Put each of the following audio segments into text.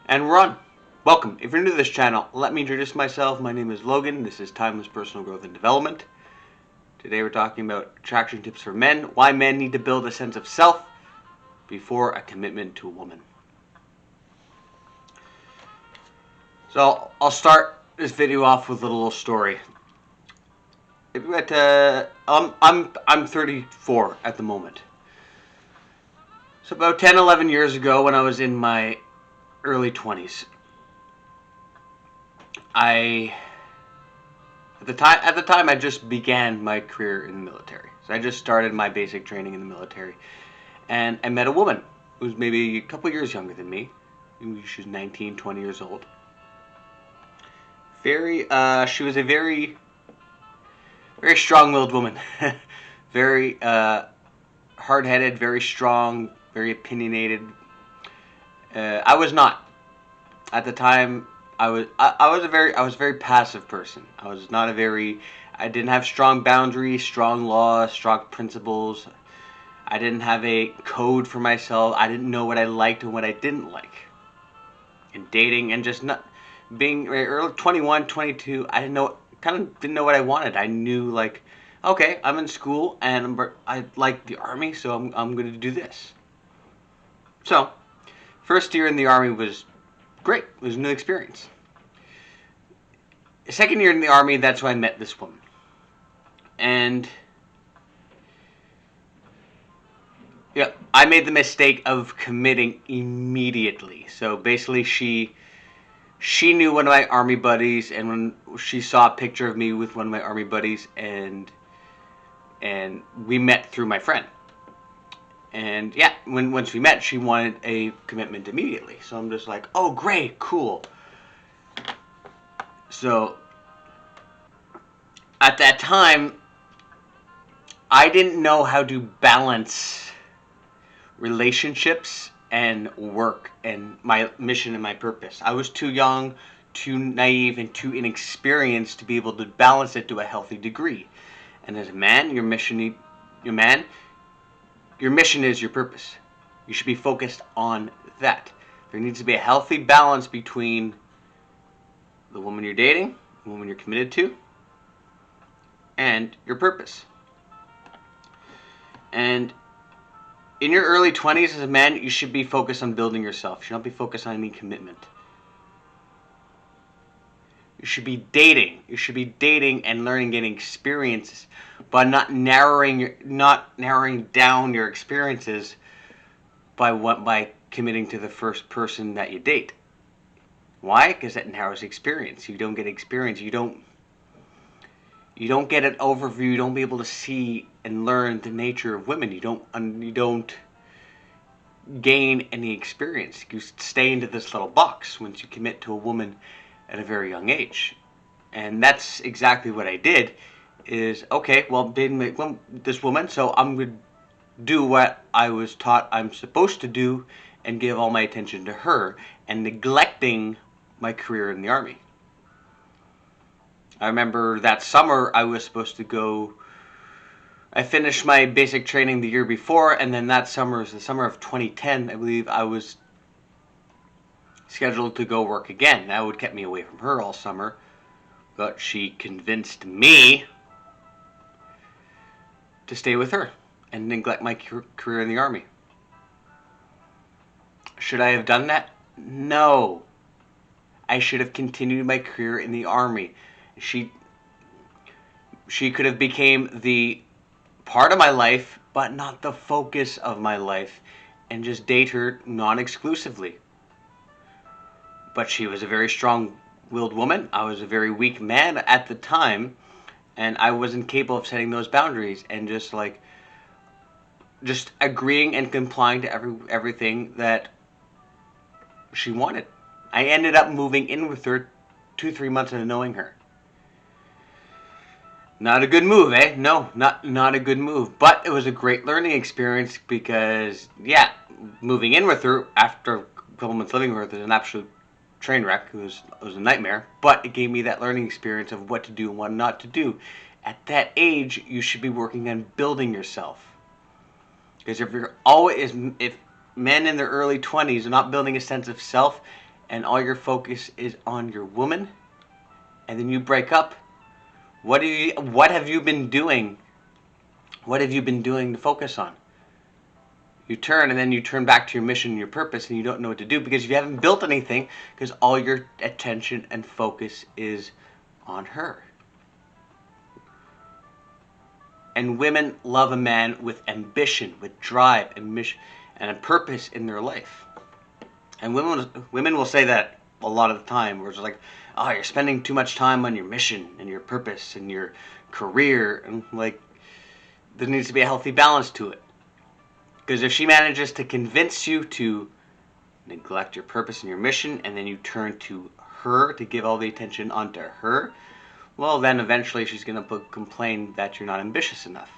And we're on. Welcome. If you're new to this channel, let me introduce myself. My name is Logan. This is Timeless Personal Growth and Development. Today we're talking about attraction tips for men, why men need to build a sense of self before a commitment to a woman. So I'll start this video off with a little story. I'm 34 at the moment. So about 10, 11 years ago, when I was in my early 20s, at the time I just began my career in the military. So I just started my basic training in the military, and I met a woman who was maybe a couple years younger than me. She was 19, 20 years old. She was a very strong-willed woman. Very hard-headed, very strong, very opinionated. I was not. At the time, I was a very passive person. I didn't have strong boundaries, strong laws, strong principles. I didn't have a code for myself. I didn't know what I liked and what I didn't like in dating, and just not being early 21, 22. Kind of didn't know what I wanted. I knew, like, okay, I'm in school and I like the Army, so I'm going to do this. So, first year in the Army was great. It was a new experience. Second year in the Army, that's when I met this woman. And yeah, I made the mistake of committing immediately. So basically she knew one of my Army buddies, and when she saw a picture of me with one of my Army buddies, and we met through my friend. And yeah, once we met, she wanted a commitment immediately. So I'm just like, oh, great, cool. So at that time, I didn't know how to balance relationships and work and my mission and my purpose. I was too young, too naive, and too inexperienced to be able to balance it to a healthy degree. And as a man, your mission is your purpose. You should be focused on that. There needs to be a healthy balance between the woman you're dating, the woman you're committed to, and your purpose. And in your early 20s as a man, you should be focused on building yourself. You should not be focused on any commitment. You should be dating. You should be dating and learning, getting experiences, but not narrowing down your experiences by committing to the first person that you date. Why? Because that narrows experience. You don't get experience. You don't get an overview. You don't be able to see and learn the nature of women. You don't gain any experience. You stay into this little box once you commit to a woman at a very young age. And that's exactly what I did. Is, okay, well, dating this woman, so I'm going to do what I was taught I'm supposed to do and give all my attention to her, and neglecting my career in the Army. I remember that summer I was supposed to go. I finished my basic training the year before, and then that summer was the summer of 2010, I believe. I was scheduled to go work again. That would keep me away from her all summer, but she convinced me to stay with her and neglect my career in the Army. Should I have done that? No. I should have continued my career in the Army. She could have became the part of my life, but not the focus of my life, and just date her non-exclusively. But she was a very strong-willed woman. I was a very weak man at the time, and I wasn't capable of setting those boundaries and just agreeing and complying to everything that she wanted. I ended up moving in with her 2-3 months into knowing her. Not a good move, eh? No, not a good move. But it was a great learning experience because, yeah, moving in with her after a couple months living with her was an absolute train wreck. It was a nightmare. But it gave me that learning experience of what to do and what not to do. At that age, you should be working on building yourself. Because if men in their early 20s are not building a sense of self and all your focus is on your woman, and then you break up, what have you been doing? What have you been doing to focus on? You turn, and then you turn back to your mission and your purpose, and you don't know what to do because you haven't built anything, because all your attention and focus is on her. And women love a man with ambition, with drive and mission and a purpose in their life. And women will say that a lot of the time, where it's like, oh, you're spending too much time on your mission and your purpose and your career, and like, there needs to be a healthy balance to it. Because if she manages to convince you to neglect your purpose and your mission, and then you turn to her to give all the attention onto her, well, then eventually she's going to complain that you're not ambitious enough.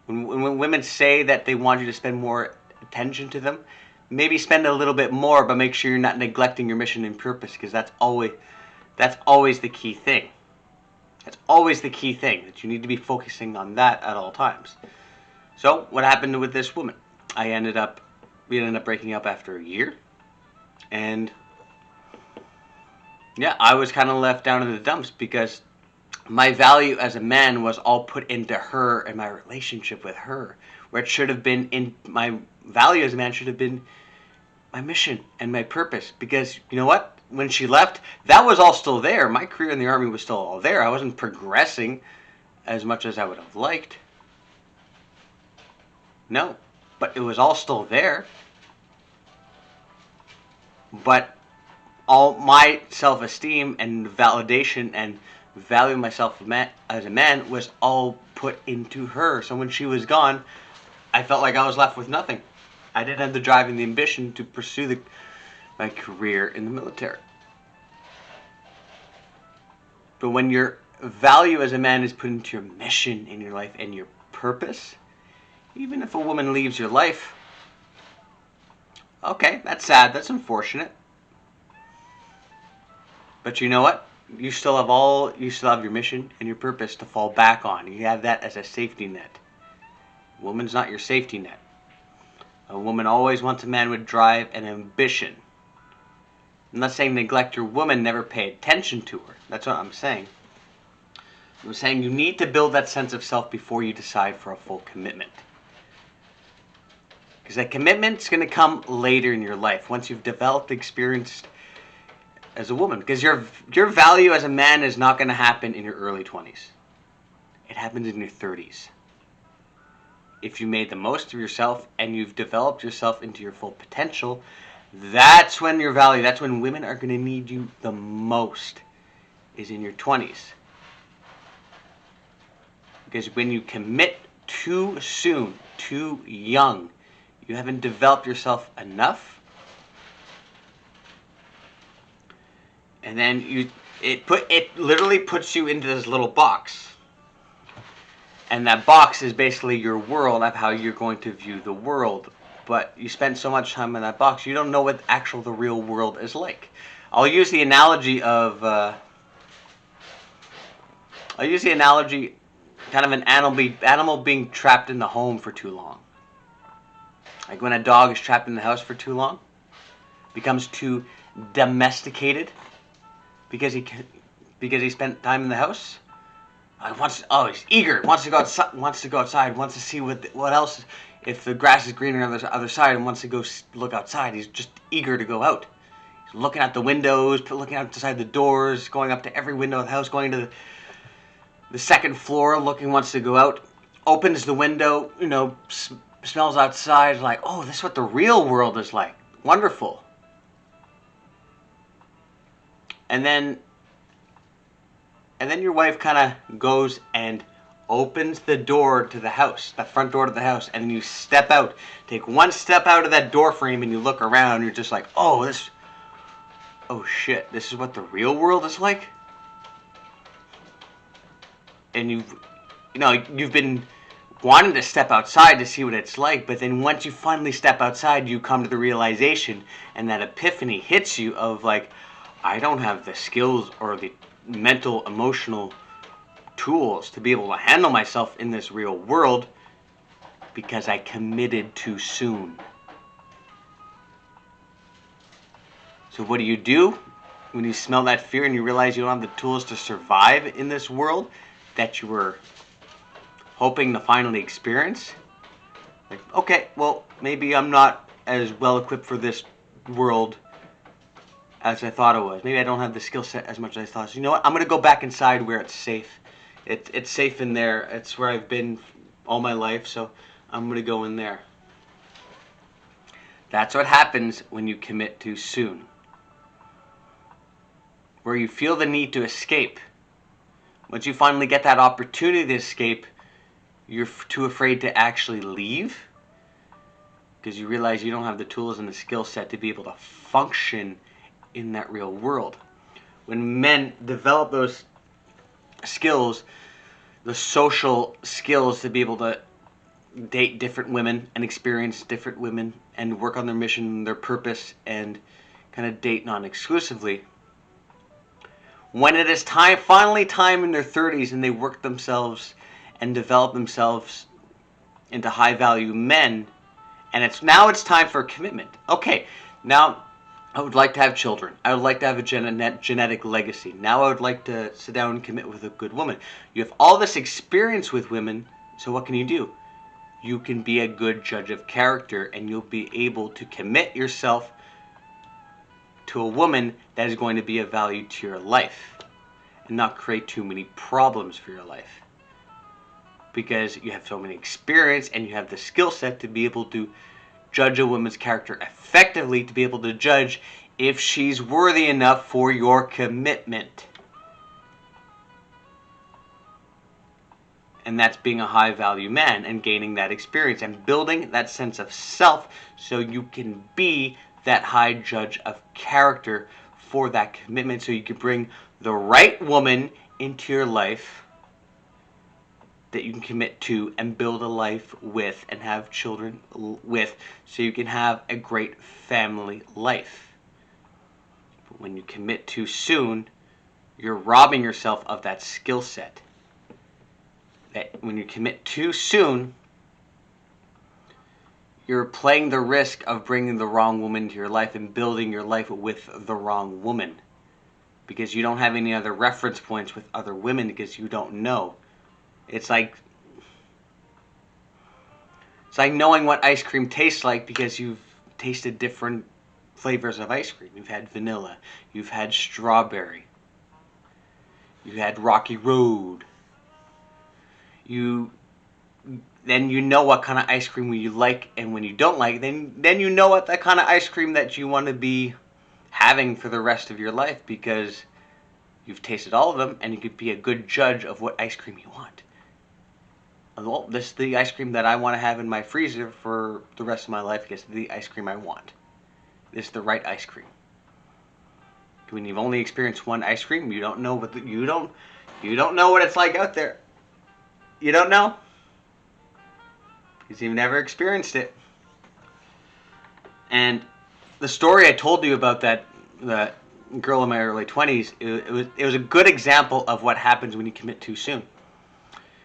When women say that they want you to spend more attention to them, maybe spend a little bit more, but make sure you're not neglecting your mission and purpose, because that's always the key thing. That's always the key thing, that you need to be focusing on that at all times. So what happened with this woman? We ended up breaking up after a year, and yeah, I was kind of left down in the dumps because my value as a man was all put into her and my relationship with her, where it should have been in my value as a man should have been my mission and my purpose. Because you know what? When she left, that was all still there. My career in the Army was still all there. I wasn't progressing as much as I would have liked. No, but it was all still there. But all my self-esteem and validation and valuing myself as a man was all put into her. So when she was gone, I felt like I was left with nothing. I didn't have the drive and the ambition to pursue my career in the military. But when your value as a man is put into your mission in your life and your purpose, even if a woman leaves your life, okay, that's sad, that's unfortunate. But you know what? You still have your mission and your purpose to fall back on. You have that as a safety net. A woman's not your safety net. A woman always wants a man with drive and ambition. I'm not saying neglect your woman, never pay attention to her. That's what I'm saying. I'm saying you need to build that sense of self before you decide for a full commitment. Because that commitment's going to come later in your life, once you've developed experience as a woman. Because your value as a man is not going to happen in your early 20s. It happens in your 30s. If you made the most of yourself and you've developed yourself into your full potential, that's when your value, that's when women are going to need you the most, is in your 20s. Because when you commit too soon, too young, you haven't developed yourself enough, and then it literally puts you into this little box. And that box is basically your world of how you're going to view the world. But you spend so much time in that box, you don't know what the real world is like. I'll use the analogy kind of an animal being trapped in the home for too long. Like when a dog is trapped in the house for too long, becomes too domesticated because he spent time in the house. He's eager, wants to go outside, wants to see what else, if the grass is greener on the other side, and wants to go look outside. He's just eager to go out. He's looking out the windows, looking outside the doors, going up to every window of the house, going to the second floor, wants to go out, opens the window, smells outside, like, oh, this is what the real world is like. Wonderful. And then your wife kind of goes and opens the door to the house, the front door to the house, and then you step out, take one step out of that door frame, and you look around, and you're just like, oh shit, this is what the real world is like? And you've been wanting to step outside to see what it's like, but then once you finally step outside, you come to the realization, and that epiphany hits you of like, I don't have the skills or the mental, emotional tools to be able to handle myself in this real world because I committed too soon. So what do when you smell that fear and you realize you don't have the tools to survive in this world that you were hoping to finally experience? Like, okay, well, maybe I'm not as well equipped for this world as I thought I was. Maybe I don't have the skill set as much as I thought. So you know what? I'm going to go back inside where it's safe. It's safe in there. It's where I've been all my life, so I'm going to go in there. That's what happens when you commit too soon. Where you feel the need to escape. Once you finally get that opportunity to escape, you're too afraid to actually leave because you realize you don't have the tools and the skill set to be able to function in that real world. When men develop those skills, the social skills to be able to date different women and experience different women and work on their mission, their purpose, and kind of date non-exclusively, when it is finally time in their 30s and they work themselves and develop themselves into high-value men, and it's time for commitment. Okay, now I would like to have children. I would like to have a genetic legacy. Now I would like to sit down and commit with a good woman. You have all this experience with women, so what can you do? You can be a good judge of character, and you'll be able to commit yourself to a woman that is going to be of value to your life and not create too many problems for your life. Because you have so many experience and you have the skill set to be able to judge a woman's character effectively, to be able to judge if she's worthy enough for your commitment. And that's being a high value man and gaining that experience and building that sense of self so you can be that high judge of character for that commitment, so you can bring the right woman into your life that you can commit to and build a life with and have children with, so you can have a great family life. But when you commit too soon, you're robbing yourself of that skill set. That when you commit too soon, you're playing the risk of bringing the wrong woman into your life and building your life with the wrong woman, because you don't have any other reference points with other women, because you don't know. It's like knowing what ice cream tastes like because you've tasted different flavors of ice cream. You've had vanilla, you've had strawberry, you've had Rocky Road. Then you know what kind of ice cream you like and when you don't like. Then you know what the kind of ice cream that you want to be having for the rest of your life, because you've tasted all of them and you could be a good judge of what ice cream you want. Well, this is the ice cream that I want to have in my freezer for the rest of my life because it's the ice cream I want. This is the right ice cream. When you've only experienced one ice cream, you don't know you don't know what it's like out there. You don't know because you've never experienced it. And the story I told you about that girl in my early 20s, it was a good example of what happens when you commit too soon.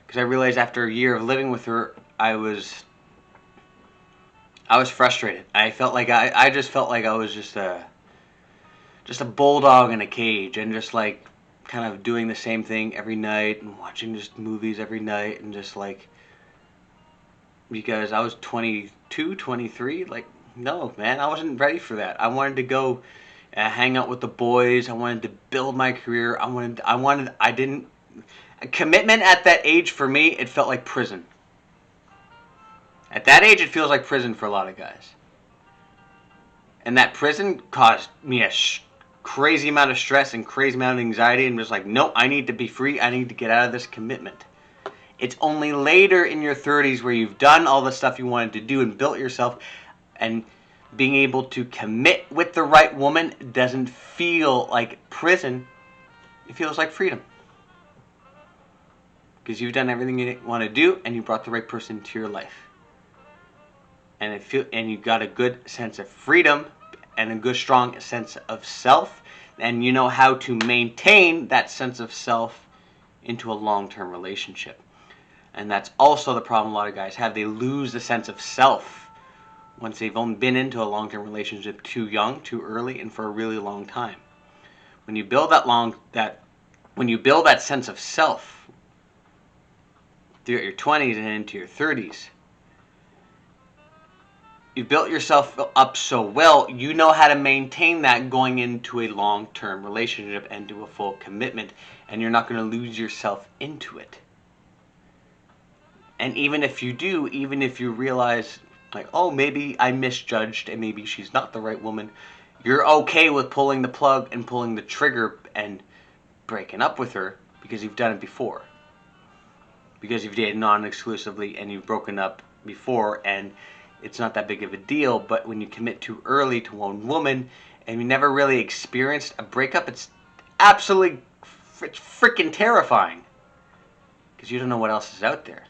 Because I realized after a year of living with her, I was frustrated. I just felt like I was just a bulldog in a cage, and just like kind of doing the same thing every night and watching just movies every night, and just like, because I was 22, 23, like, no, man, I wasn't ready for that. I wanted to go hang out with the boys. I wanted to build my career. Commitment at that age for me, it felt like prison. At that age, it feels like prison for a lot of guys. And that prison caused me a crazy amount of stress and crazy amount of anxiety, and just like, no, I need to be free. I need to get out of this commitment. It's only later in your 30s where you've done all the stuff you wanted to do and built yourself, and being able to commit with the right woman doesn't feel like prison. It feels like freedom. Because you've done everything you want to do, and you brought the right person into your life, and you got a good sense of freedom and a good strong sense of self, and you know how to maintain that sense of self into a long-term relationship. And that's also the problem a lot of guys have. They lose the sense of self once they've only been into a long-term relationship too young, too early, and for a really long time. When you build that sense of self throughout your 20s and into your 30s, you built yourself up so well, you know how to maintain that going into a long-term relationship and to a full commitment, and you're not going to lose yourself into it. And even if you do, even if you realize, like, oh, maybe I misjudged and maybe she's not the right woman, you're okay with pulling the plug and pulling the trigger and breaking up with her because you've done it before. Because you've dated non-exclusively and you've broken up before, and it's not that big of a deal. But when you commit too early to one woman and you never really experienced a breakup, it's absolutely freaking terrifying. Because you don't know what else is out there.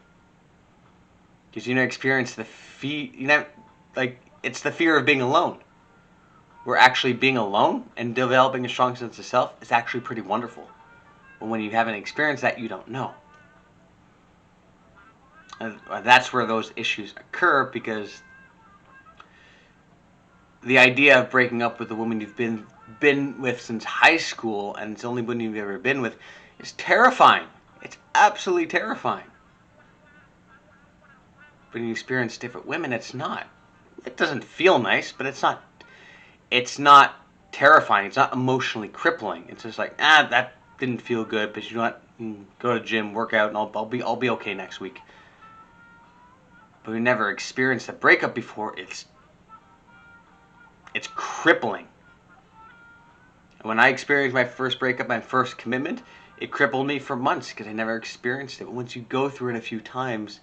Because you never experienced the it's the fear of being alone. Where actually being alone and developing a strong sense of self is actually pretty wonderful. But when you haven't experienced that, you don't know. And that's where those issues occur, because the idea of breaking up with a woman you've been with since high school, and it's the only woman you've ever been with, is terrifying. It's absolutely terrifying. But when you experience different women, it's not. It doesn't feel nice, but it's not. It's not terrifying. It's not emotionally crippling. It's just like, that didn't feel good, but you know what? Go to the gym, work out, and I'll be okay next week. But we never experienced a breakup before. It's crippling. And when I experienced my first breakup, my first commitment, it crippled me for months because I never experienced it. But once you go through it a few times,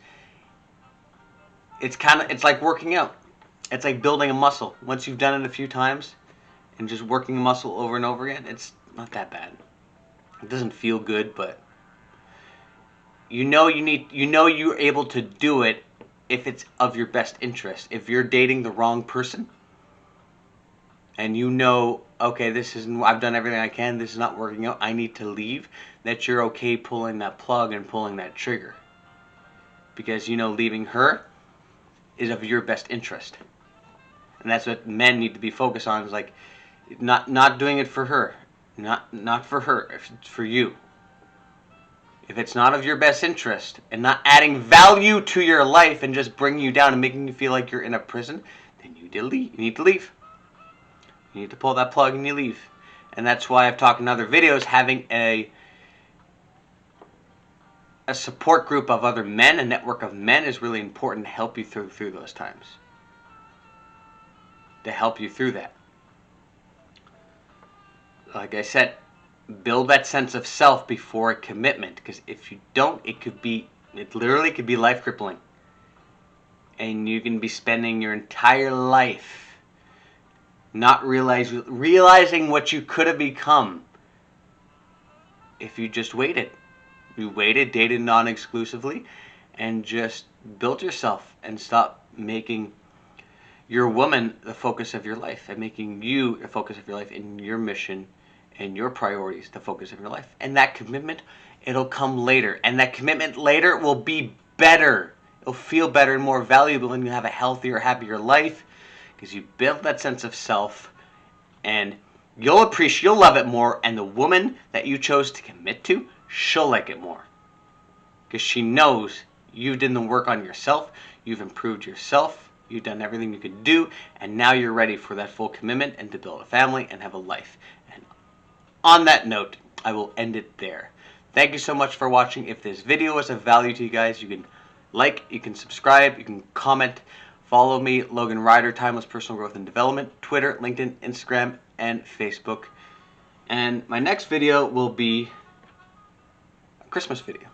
it's like working out. It's like building a muscle. Once you've done it a few times and just working a muscle over and over again, it's not that bad. It doesn't feel good, but you're able to do it if it's of your best interest. If you're dating the wrong person and you know, okay, I've done everything I can, this is not working out, I need to leave, that you're okay pulling that plug and pulling that trigger. Because leaving her is of your best interest. And that's what men need to be focused on, is like not doing it for her. Not for her, it's for you. If it's not of your best interest and not adding value to your life and just bringing you down and making you feel like you're in a prison, then you need to leave. You need to pull that plug and you leave. And that's why I've talked in other videos, having a support group of other men, a network of men, is really important to help you through those times. To help you through that. Like I said, build that sense of self before a commitment, because if you don't, it literally could be life crippling. And you can be spending your entire life not realizing what you could have become if you just waited. You waited, dated non-exclusively, and just built yourself and stopped making your woman the focus of your life and making you the focus of your life and your mission and your priorities the focus of your life. And that commitment, it'll come later. And that commitment later will be better. It'll feel better and more valuable, and you'll have a healthier, happier life because you built that sense of self, and you'll love it more. And the woman that you chose to commit to, she'll like it more because she knows you've done the work on yourself, you've improved yourself, you've done everything you could do, and now you're ready for that full commitment and to build a family and have a life. And on that note, I will end it there. Thank you so much for watching. If this video was of value to you guys, you can like, you can subscribe, you can comment. Follow me, Logan Ryder, Timeless Personal Growth and Development, Twitter, LinkedIn, Instagram, and Facebook. And my next video will be a Christmas video.